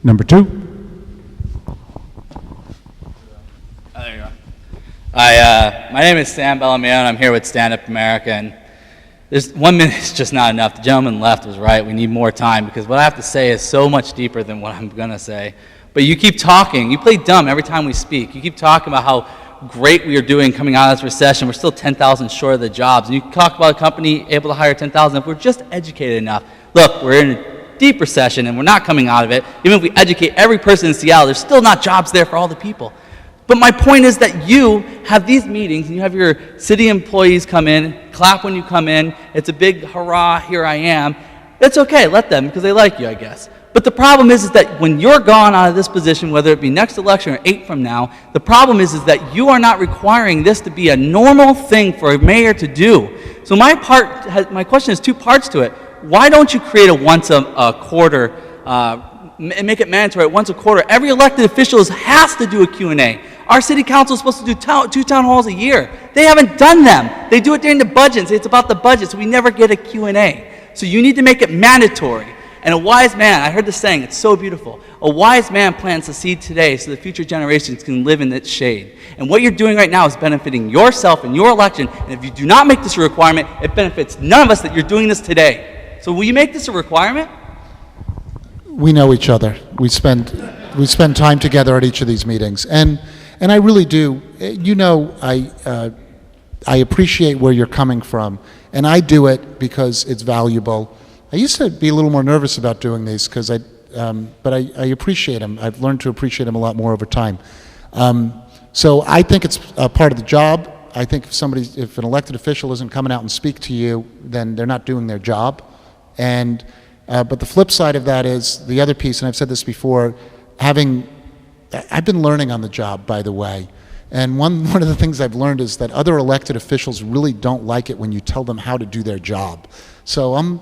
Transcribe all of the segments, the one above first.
Number 2. There you go. Hi, my name is Sam Bellamere, and I'm here with StandUP America. And there's 1 minute is just not enough. The gentleman left was right. We need more time because what I have to say is so much deeper than what I'm going to say. But you keep talking. You play dumb every time we speak. You keep talking about how great we are doing coming out of this recession. We're still 10,000 short of the jobs. And you talk about a company able to hire 10,000. If we're just educated enough. Look, we're in a deep recession, and we're not coming out of it. Even if we educate every person in Seattle, there's still not jobs there for all the people. But my point is that you have these meetings, and you have your city employees come in, clap when you come in. It's a big hurrah, here I am. It's okay, let them, because they like you, I guess. But the problem is that when you're gone out of this position, whether it be next election or 8 from now, the problem is that you are not requiring this to be a normal thing for a mayor to do. So my question has 2 parts to it. Why don't you create a once a quarter, and make it mandatory once a quarter? Every elected official has to do a Q&A. Our city council is supposed to do 2 town halls a year. They haven't done them. They do it during the budget. It's about the budget, so we never get a Q&A. So you need to make it mandatory. And a wise man, I heard this saying, it's so beautiful. A wise man plants a seed today so the future generations can live in its shade. And what you're doing right now is benefiting yourself and your election. And if you do not make this a requirement, it benefits none of us that you're doing this today. So will you make this a requirement? We know each other. We spend time together at each of these meetings, and I really do. You know, I appreciate where you're coming from, and I do it because it's valuable. I used to be a little more nervous about doing these because but I appreciate them. I've learned to appreciate them a lot more over time. So I think it's a part of the job. I think if an elected official isn't coming out and speak to you, then they're not doing their job. And but the flip side of that is the other piece, and I've said this before, I've been learning on the job, by the way. And one of the things I've learned is that other elected officials really don't like it when you tell them how to do their job. So I'm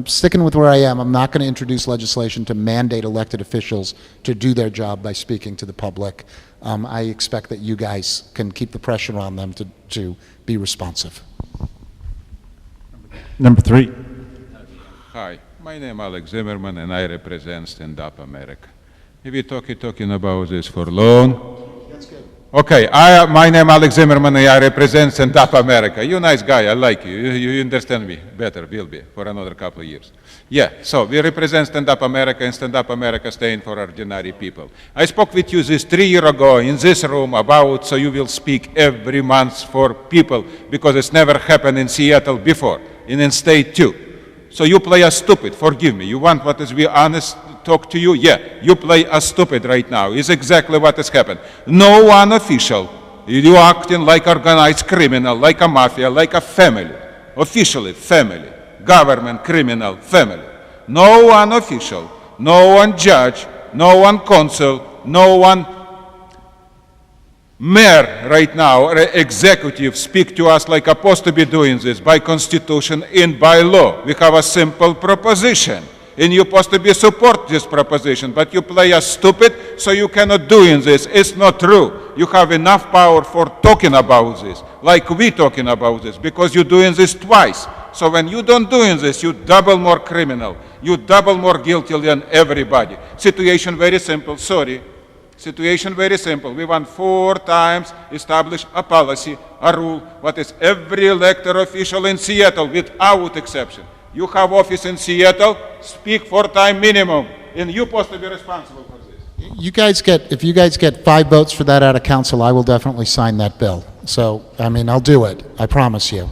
sticking with where I am. I'm not going to introduce legislation to mandate elected officials to do their job by speaking to the public. I expect that you guys can keep the pressure on them to be responsive. Number 3. Hi, my name is Alex Zimmerman, and I represent StandUP America. We've been talking about this for long. That's good. Okay, my name is Alex Zimmerman, and I represent StandUP America. You're a nice guy, I like you. You understand me better, will be, for another couple of years. Yeah, so we represent StandUP America, and StandUP America stands for ordinary people. I spoke with you 3 years ago in this room about so you will speak every month for people, because it's never happened in Seattle before, and in state too. So you play us stupid, forgive me. You want what is we honest talk to you? Yeah, you play us stupid right now. It's exactly what has happened. No one official, you acting like organized criminal, like a mafia, like a family. Officially, family. Government, criminal, family. No one official, no one judge, no one consul, no one mayor right now, or executive, speak to us like supposed to be doing this by constitution and by law. We have a simple proposition, and you're supposed to be support this proposition, but you play us stupid, so you cannot doing this. It's not true. You have enough power for talking about this, like we talking about this, because you're doing this twice. So when you don't doing this, you double more criminal. You double more guilty than everybody. Situation very simple, sorry. Situation very simple. We want 4 times establish a policy, a rule, what is every elected official in Seattle without exception. You have office in Seattle, speak 4 times minimum, and you're supposed to be responsible for this. If you guys get 5 votes for that out of council, I will definitely sign that bill. So, I mean, I'll do it. I promise you.